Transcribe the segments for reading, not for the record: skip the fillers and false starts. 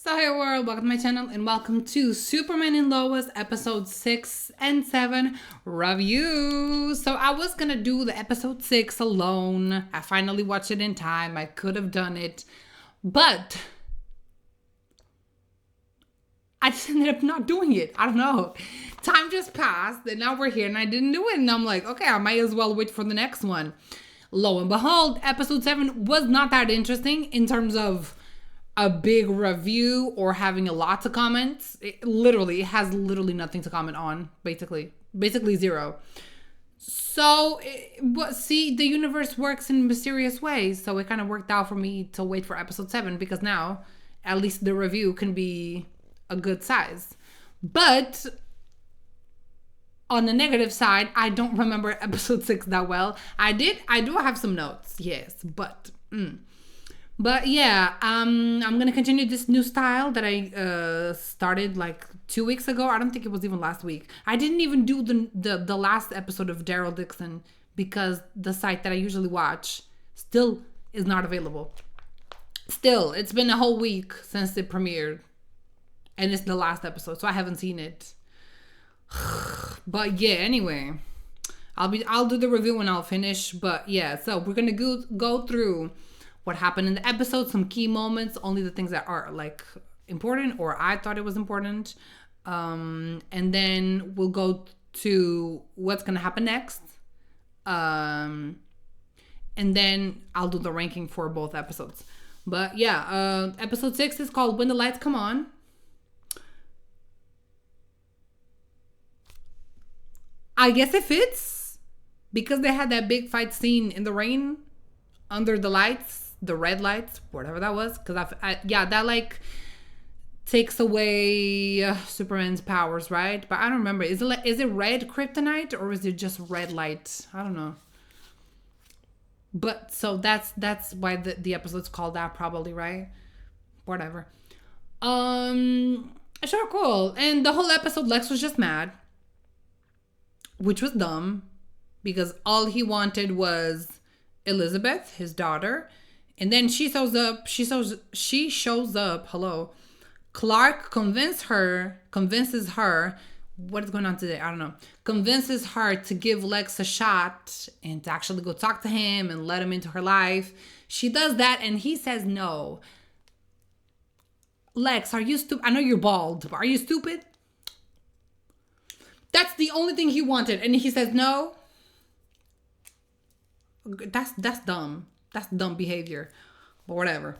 So hey world, welcome to my channel and welcome to Superman&Lois episode 6 and 7 review. So I was gonna do the episode 6 alone. I finally watched it in time. I could have done it, but I just ended up not doing it. I don't know. Time just passed and now we're here and I didn't do it. And I'm like, okay, I might as well wait for the next one. Lo and behold, episode 7 was not that interesting in terms of a big review or having a lot to comment. It has literally nothing to comment on, basically zero. So, see, the universe works in mysterious ways. So it kind of worked out for me to wait for episode 7 because now at least the review can be a good size. But on the negative side, I don't remember episode 6 that well. I do have some notes, yes, but yeah, I'm gonna continue this new style that I started like 2 weeks ago. I don't think it was even last week. I didn't even do the last episode of Daryl Dixon because the site that I usually watch still is not available. Still, it's been a whole week since it premiered, and it's the last episode, so I haven't seen it. But yeah, anyway, I'll do the review when I'll finish. But yeah, so we're gonna go through what happened in the episode, some key moments, only the things that are like important or I thought it was important. And then we'll go to what's going to happen next. And then I'll do the ranking for both episodes. But yeah, episode 6 is called When the Lights Come On. I guess it fits because they had that big fight scene in the rain under the lights. The red lights, whatever that was, because that like takes away Superman's powers, right? But I don't remember. Is it red kryptonite or is it just red light? I don't know. But so that's why the episode's called that, probably, right? Whatever. Sure, cool. And the whole episode, Lex was just mad, which was dumb because all he wanted was Elizabeth, his daughter. And then she shows up. Hello. Clark convinces her. What is going on today? I don't know. Convinces her to give Lex a shot and to actually go talk to him and let him into her life. She does that and he says no. Lex, are you stupid? I know you're bald, but are you stupid? That's the only thing he wanted. And he says no. That's dumb. That's dumb behavior, but whatever.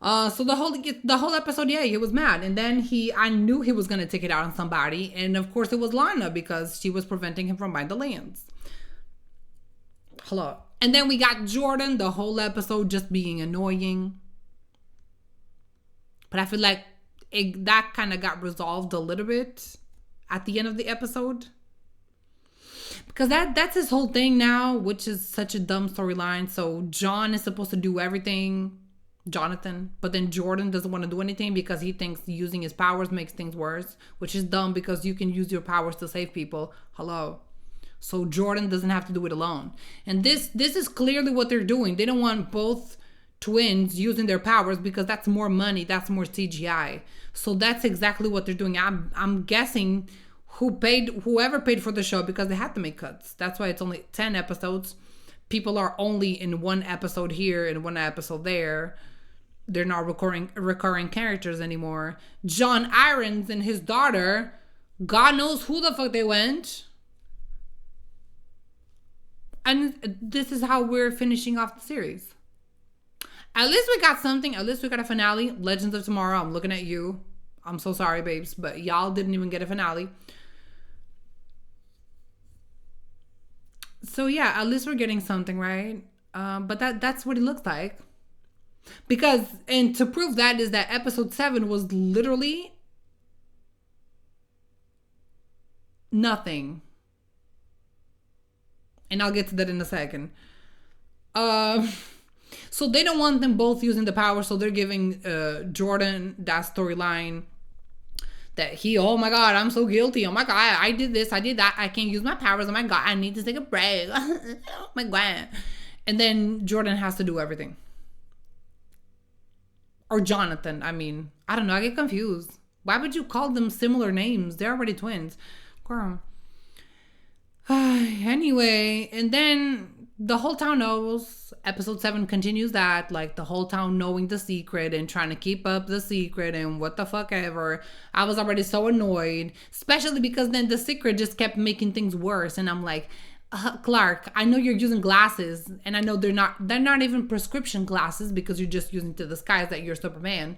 So the whole episode, yeah, he was mad, and then I knew he was gonna take it out on somebody, and of course it was Lana because she was preventing him from buying the lands. Hello, and then we got Jordan the whole episode just being annoying, but I feel like that kind of got resolved a little bit at the end of the episode. Because that's his whole thing now, which is such a dumb storyline. So John is supposed to do everything, Jonathan, but then Jordan doesn't want to do anything because he thinks using his powers makes things worse, which is dumb because you can use your powers to save people. Hello. So Jordan doesn't have to do it alone. And this is clearly what they're doing. They don't want both twins using their powers because that's more money, that's more CGI. So that's exactly what they're doing. I'm guessing whoever paid for the show, because they had to make cuts. That's why it's only 10 episodes. People are only in one episode here and one episode there. They're not recurring characters anymore. John Irons and his daughter, God knows who the fuck they went. And this is how we're finishing off the series. At least we got something. At least we got a finale. Legends of Tomorrow, I'm looking at you. I'm so sorry, babes, but y'all didn't even get a finale. So yeah, at least we're getting something, right? But that's what it looks like. And to prove that is that episode 7 was literally nothing. And I'll get to that in a second. So they don't want them both using the power, so they're giving Jordan that storyline. That oh my God, I'm so guilty. Oh my God, I did this, I did that. I can't use my powers. Oh my God, I need to take a break. Oh my God. And then Jordan has to do everything. Or Jonathan. I mean, I don't know. I get confused. Why would you call them similar names? They're already twins. Girl. Anyway, and then the whole town knows. Episode 7 continues that, like, the whole town knowing the secret and trying to keep up the secret and what the fuck ever. I was already so annoyed, especially because then the secret just kept making things worse. And I'm like, Clark, I know you're using glasses, and I know they're not even prescription glasses because you're just using to disguise that you're Superman.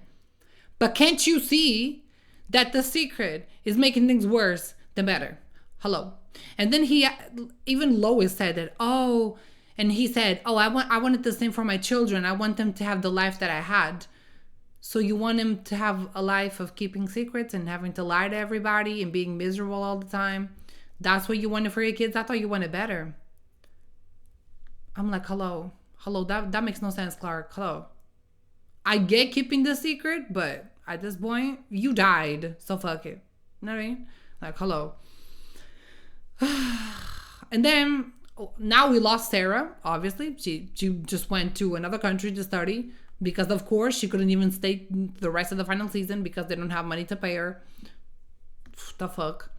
But can't you see that the secret is making things worse than better? Hello. And then even Lois said that, and he said, I wanted the same for my children. I want them to have the life that I had. So you want him to have a life of keeping secrets and having to lie to everybody and being miserable all the time? That's what you wanted for your kids? I thought you wanted better. I'm like, hello, that makes no sense, Clark. Hello. I get keeping the secret, but at this point, you died. So fuck it. You know what I mean? Like, hello. And then now we lost Sarah, obviously. She just went to another country to study because, of course, she couldn't even stay the rest of the final season because they don't have money to pay her. The fuck.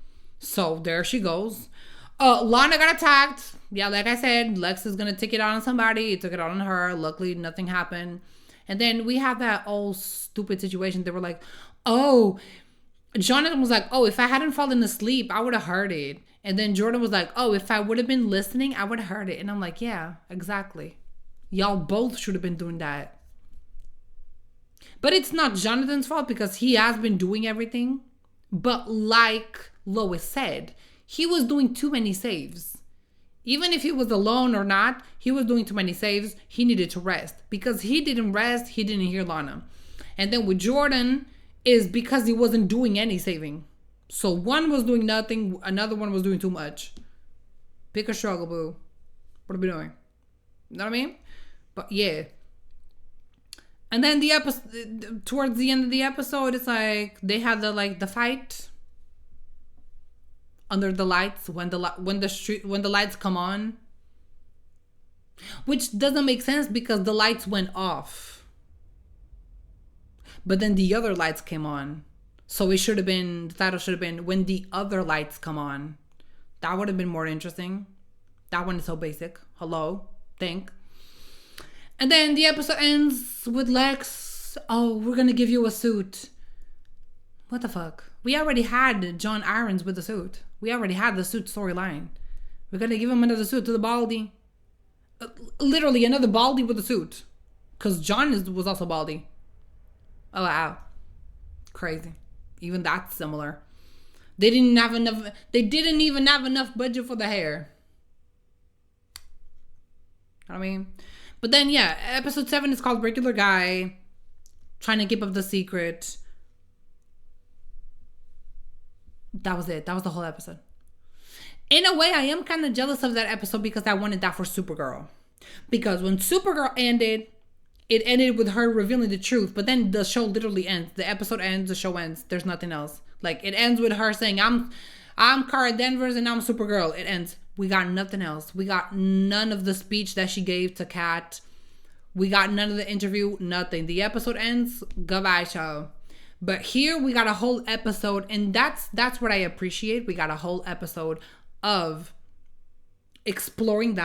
So there she goes. Lana got attacked. Yeah, like I said, Lex is going to take it out on somebody. He took it out on her. Luckily, nothing happened. And then we had that old stupid situation. They were like, Jonathan was like, if I hadn't fallen asleep, I would have heard it. And then Jordan was like, if I would have been listening, I would have heard it. And I'm like, yeah, exactly. Y'all both should have been doing that. But it's not Jonathan's fault because he has been doing everything. But like Lois said, he was doing too many saves. Even if he was alone or not, he was doing too many saves. He needed to rest. Because he didn't rest, he didn't hear Lana. And then with Jordan, is because he wasn't doing any saving. So one was doing nothing, another one was doing too much. Pick a struggle, boo. What are we doing? You know what I mean? But yeah. And then the episode, towards the end of the episode, it's like they had the fight under the lights when the lights come on, which doesn't make sense because the lights went off, but then the other lights came on. So the title should have been When the Other Lights Come On. That would have been more interesting. That one is so basic. Hello, think. And then the episode ends with Lex, we're gonna give you a suit. What the fuck? We already had John Irons with the suit. We already had the suit storyline. We're gonna give him another suit to the Baldy. Literally another Baldy with a suit. Because John was also Baldy. Oh, wow. Crazy. Even that's similar. They didn't even have enough budget for the hair. You know what I mean? But then, yeah, episode 7 is called Regular Guy. Trying to keep up the secret. That was it. That was the whole episode. In a way, I am kind of jealous of that episode because I wanted that for Supergirl. Because when Supergirl ended, it ended with her revealing the truth. But then the show literally ends. The episode ends, the show ends. There's nothing else. Like, it ends with her saying, I'm Kara Danvers and I'm Supergirl. It ends. We got nothing else. We got none of the speech that she gave to Kat. We got none of the interview. Nothing. The episode ends. Goodbye, show. But here we got a whole episode, and that's what I appreciate. We got a whole episode of exploring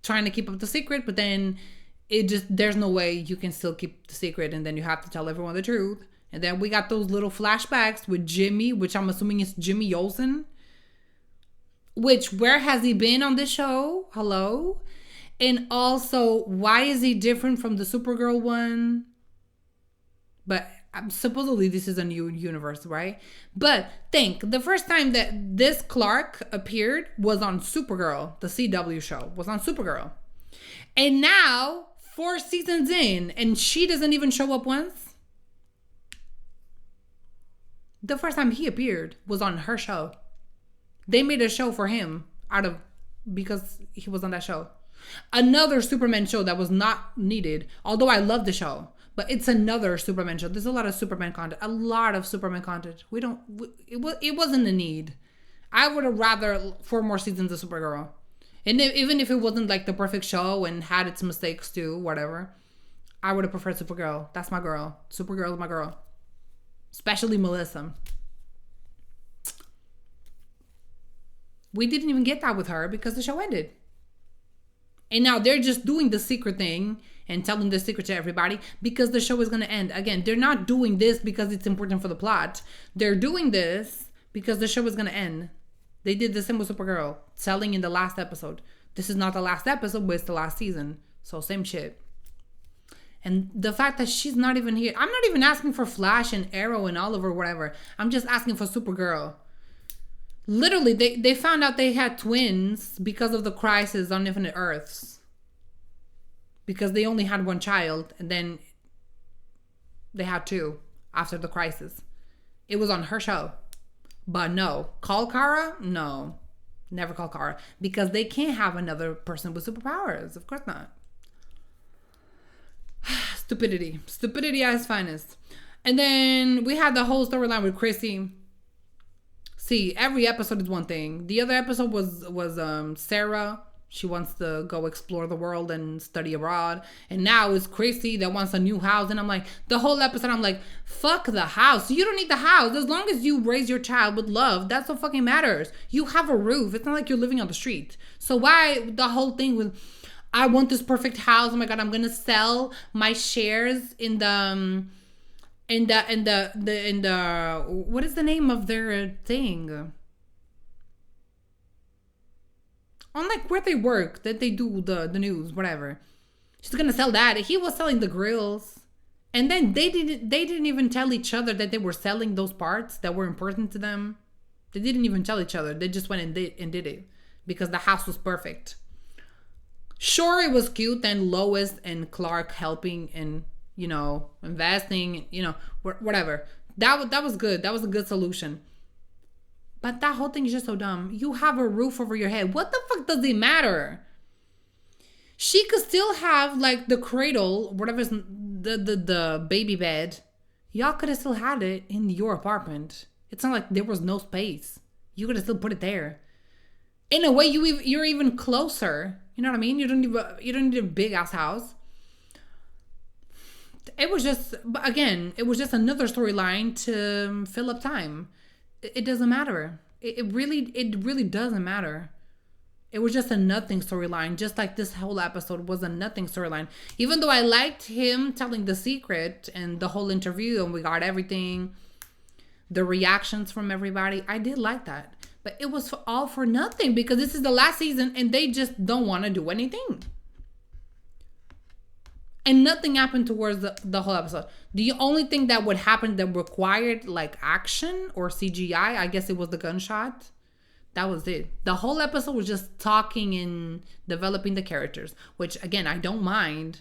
trying to keep up the secret, but then there's no way you can still keep the secret, and then you have to tell everyone the truth. And then we got those little flashbacks with Jimmy, which I'm assuming is Jimmy Olsen. Which, where has he been on this show? Hello? And also, why is he different from the Supergirl one? But supposedly this is a new universe, right? But think, the first time that this Clark appeared was on Supergirl. The CW show was on Supergirl. And now, 4 seasons in, and she doesn't even show up once. The first time he appeared was on her show. They made a show for him because he was on that show. Another Superman show that was not needed, although I love the show. But it's another Superman show. There's a lot of Superman content. A lot of Superman content. It wasn't a need. I would have rather 4 more seasons of Supergirl. And even if it wasn't like the perfect show and had its mistakes too, whatever. I would have preferred Supergirl. That's my girl. Supergirl is my girl. Especially Melissa. We didn't even get that with her because the show ended. And now they're just doing the secret thing and telling the secret to everybody because the show is going to end. Again, they're not doing this because it's important for the plot. They're doing this because the show is going to end. They did the same with Supergirl, telling in the last episode. This is not the last episode, but it's the last season. So same shit. And the fact that she's not even here. I'm not even asking for Flash and Arrow and Oliver, whatever. I'm just asking for Supergirl. Literally, they found out they had twins because of the crisis on Infinite Earths. Because they only had one child, and then they had two after the crisis. It was on her show. But no. Call Kara? No. Never call Kara. Because they can't have another person with superpowers. Of course not. Stupidity. Stupidity at its finest. And then we had the whole storyline with Chrissy. See, every episode is one thing. The other episode was Sarah. She wants to go explore the world and study abroad. And now it's Chrissy that wants a new house. And I'm like, the whole episode, I'm like, fuck the house. You don't need the house. As long as you raise your child with love, that's what fucking matters. You have a roof. It's not like you're living on the street. So why the whole thing with, I want this perfect house. Oh my God, I'm going to sell my shares in the what is the name of their thing? On like where they work, that they do the news, whatever. She's gonna sell that. He was selling the grills. And then they didn't even tell each other that they were selling those parts that were important to them. They didn't even tell each other. They just went and did it. Because the house was perfect. Sure, it was cute and Lois and Clark helping and investing, whatever. That was good. That was a good solution. But that whole thing is just so dumb. You have a roof over your head. What the fuck does it matter? She could still have like the cradle, whatever's the baby bed. Y'all could have still had it in your apartment. It's not like there was no space. You could have still put it there. In a way, you're even closer. You know what I mean? You don't need a big ass house. It was just another storyline to fill up time. It doesn't matter. It really doesn't matter. It was just a nothing storyline, just like this whole episode was a nothing storyline. Even though I liked him telling the secret and the whole interview and we got everything, the reactions from everybody, I did like that. But it was all for nothing because this is the last season and they just don't want to do anything. And nothing happened towards the whole episode. The only thing that would happen that required like action or CGI, I guess it was the gunshot. That was it. The whole episode was just talking and developing the characters, which again, I don't mind.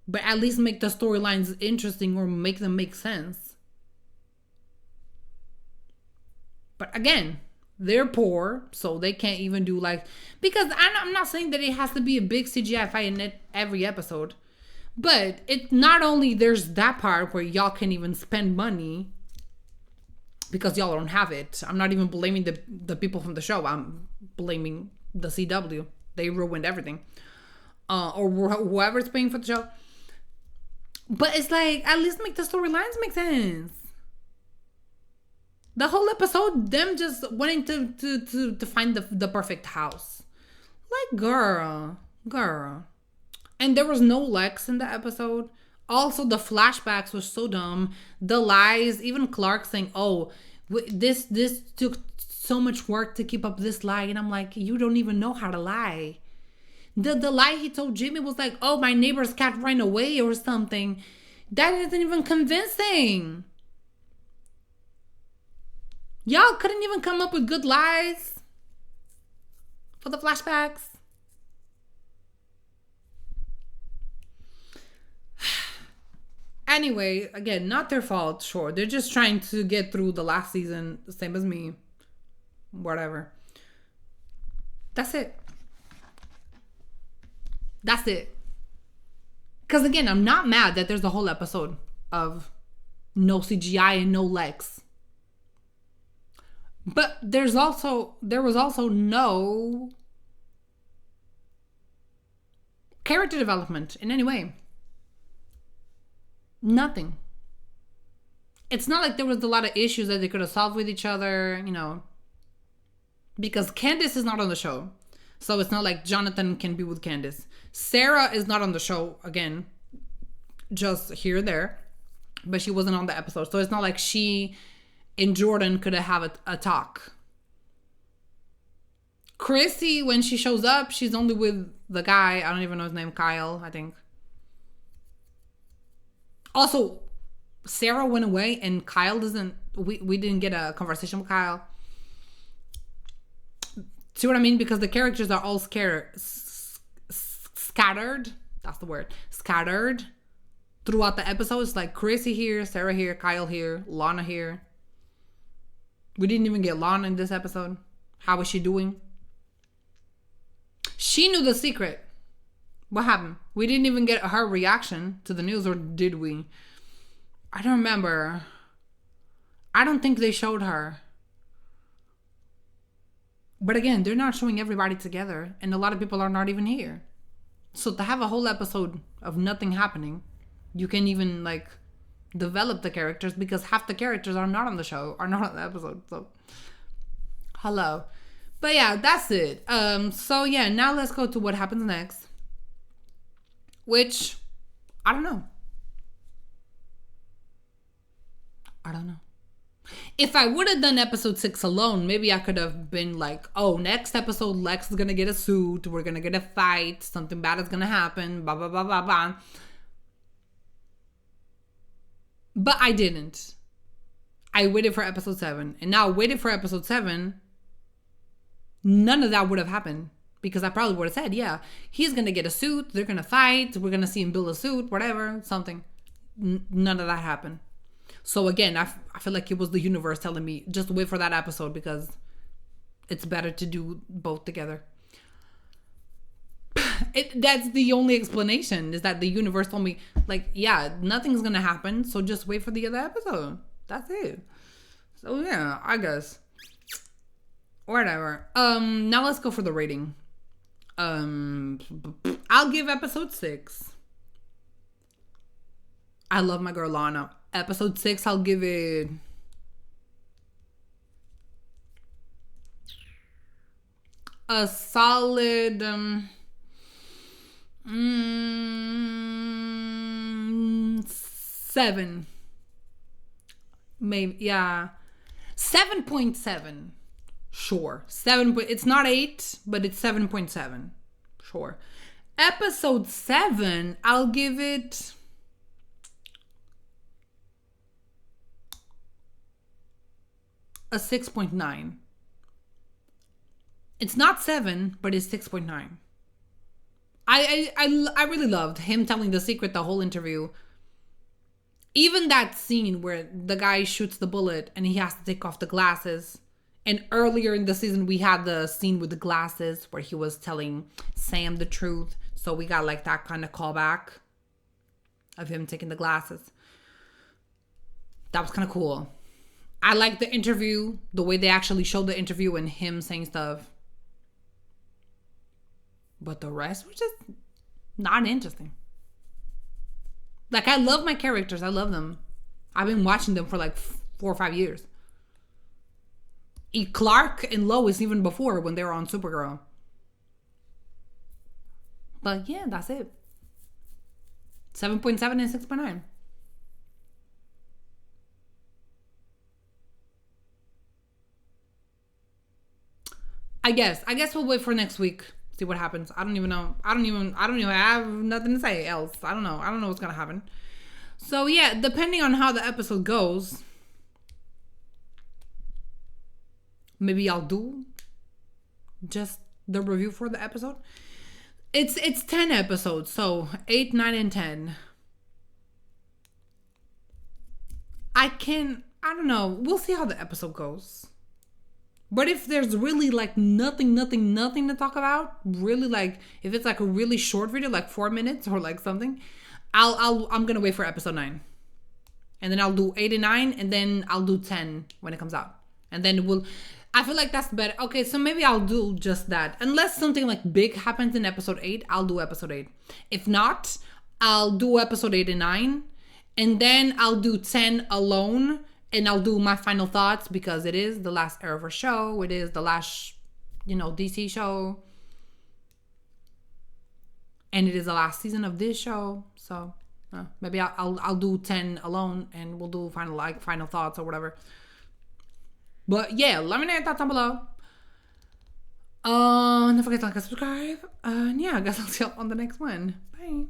But at least make the storylines interesting or make them make sense. But again, they're poor, so they can't even do like... Because I'm not saying that it has to be a big CGI fight in every episode. But it's not only there's that part where y'all can't even spend money because y'all don't have it. I'm not even blaming the people from the show. I'm blaming the CW. They ruined everything. Or whoever's paying for the show. But it's like, at least make the storylines make sense. The whole episode, them just wanting to find the perfect house. Like, girl. And there was no Lex in the episode. Also, the flashbacks were so dumb. The lies, even Clark saying, oh, this took so much work to keep up this lie. And I'm like, you don't even know how to lie. The lie he told Jimmy was like, oh, my neighbor's cat ran away or something. That isn't even convincing. Y'all couldn't even come up with good lies for the flashbacks. Anyway, again, not their fault, sure. They're just trying to get through the last season, the same as me. Whatever. That's it. Because again, I'm not mad that there's a whole episode of no CGI and no Lex. But there was also no character development in any way. Nothing. It's not like there was a lot of issues that they could have solved with each other, you know. Because Candace is not on the show. So it's not like Jonathan can be with Candace. Sarah is not on the show, again. Just here or there. But she wasn't on the episode. So it's not like she and Jordan could have a talk. Chrissy, when she shows up, she's only with the guy. I don't even know his name. Kyle, I think. Also, Sarah went away and Kyle doesn't... We didn't get a conversation with Kyle. See what I mean? Because the characters are all scattered. That's the word. Scattered throughout the episodes. Like Chrissy here, Sarah here, Kyle here, Lana here. We didn't even get Lana in this episode. How is she doing? She knew the secret. What happened? We didn't even get her reaction to the news, or did we? I don't remember. I don't think they showed her. But again, they're not showing everybody together, and a lot of people are not even here. So to have a whole episode of nothing happening, you can even like develop the characters, because half the characters are not on the show, are not on the episode. So hello. But yeah, that's it. So yeah, now let's go to what happens next. Which, I don't know. If I would have done episode 6 alone, maybe I could have been like, oh, next episode, Lex is going to get a suit. We're going to get a fight. Something bad is going to happen. Blah, blah, blah, blah, blah. But I didn't. I waited for episode 7. And now waited for episode 7. None of that would have happened. Because I probably would have said, yeah, he's going to get a suit. They're going to fight. We're going to see him build a suit, whatever, something. None of that happened. So again, I feel like it was the universe telling me, just wait for that episode, because it's better to do both together. That's the only explanation, is that the universe told me, like, yeah, nothing's going to happen. So just wait for the other episode. That's it. So yeah, I guess. Whatever. Now let's go for the rating. I'll give episode 6. I love my girl Lana. Episode 6, I'll give it a solid 7. Maybe, yeah. 7.7. Sure. 7. It's not 8, but it's 7.7. Sure. Episode 7, I'll give it a 6.9. It's not 7, but it's 6.9. I really loved him telling the secret the whole interview. Even that scene where the guy shoots the bullet and he has to take off the glasses. And earlier in the season, we had the scene with the glasses where he was telling Sam the truth. So we got like that kind of callback of him taking the glasses. That was kind of cool. I like the interview, the way they actually showed the interview and him saying stuff. But the rest was just not interesting. Like, I love my characters. I love them. I've been watching them for like 4 or 5 years. Clark and Lois even before, when they were on Supergirl. But yeah, that's it. 7.7 and 6.9. I guess we'll wait for next week. See what happens. I don't even know. I don't even have nothing to say else. I don't know what's gonna happen. So yeah, depending on how the episode goes, maybe I'll do just the review for the episode. It's 10 episodes, so 8, 9, and 10. I don't know. We'll see how the episode goes. But if there's really like nothing to talk about, really, like if it's like a really short video, like 4 minutes or like something, I'm gonna wait for episode 9, and then I'll do 8 and 9, and then I'll do 10 when it comes out, and then I feel like that's better. Okay, so maybe I'll do just that, unless something like big happens in episode 8. I'll do episode 8. If not, I'll do episode 8 and 9, And then I'll do 10 alone, and I'll do my final thoughts because it is the last Arrowverse show. It is the last, DC show. And it is the last season of this show. So maybe I'll do 10 alone, and we'll do final thoughts or whatever. But yeah, let me know your thoughts down below. Don't forget to like and subscribe. And yeah, I guess I'll see you on the next one. Bye.